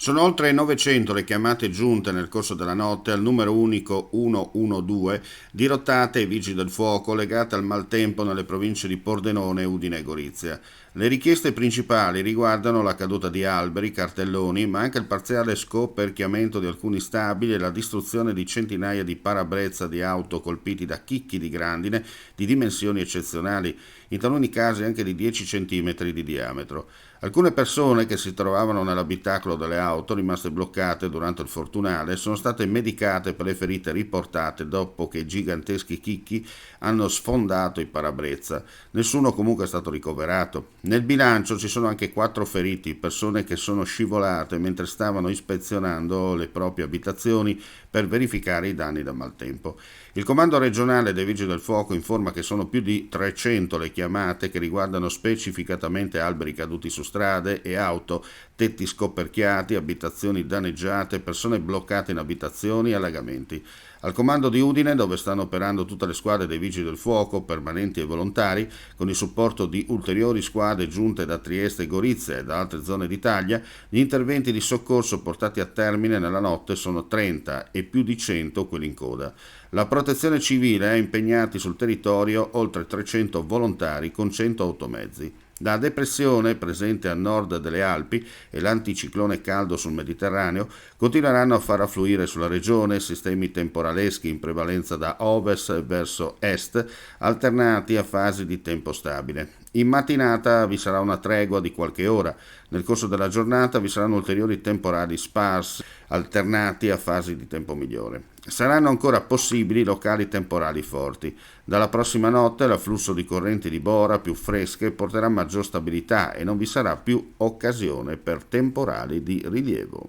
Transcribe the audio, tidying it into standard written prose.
Sono oltre 900 le chiamate giunte nel corso della notte al numero unico 112, dirottate ai vigili del fuoco legate al maltempo nelle province di Pordenone, Udine e Gorizia. Le richieste principali riguardano la caduta di alberi, cartelloni, ma anche il parziale scoperchiamento di alcuni stabili e la distruzione di centinaia di parabrezza di auto colpiti da chicchi di grandine di dimensioni eccezionali, in taluni casi anche di 10 cm di diametro. Alcune persone che si trovavano nell'abitacolo delle auto rimaste bloccate durante il fortunale sono state medicate per le ferite riportate dopo che giganteschi chicchi hanno sfondato i parabrezza. Nessuno comunque è stato ricoverato. Nel bilancio ci sono anche 4 feriti, persone che sono scivolate mentre stavano ispezionando le proprie abitazioni per verificare i danni da maltempo. Il comando regionale dei Vigili del Fuoco informa che sono più di 300 le chiamate che riguardano specificatamente alberi caduti su strade e auto, tetti scoperchiati, abitazioni danneggiate, persone bloccate in abitazioni e allagamenti. Al comando di Udine, dove stanno operando tutte le squadre dei Vigili del Fuoco, permanenti e volontari, con il supporto di ulteriori squadre giunte da Trieste e Gorizia e da altre zone d'Italia, gli interventi di soccorso portati a termine nella notte sono 30 e più di 100 quelli in coda. La protezione civile ha impegnati sul territorio oltre 300 volontari con 100 automezzi. La depressione presente a nord delle Alpi e l'anticiclone caldo sul Mediterraneo continueranno a far affluire sulla regione sistemi temporaleschi in prevalenza da ovest verso est, alternati a fasi di tempo stabile. In mattinata vi sarà una tregua di qualche ora. Nel corso della giornata vi saranno ulteriori temporali sparsi, alternati a fasi di tempo migliore. Saranno ancora possibili locali temporali forti. Dalla prossima notte l'afflusso di correnti di bora più fresche porterà maggior stabilità e non vi sarà più occasione per temporali di rilievo.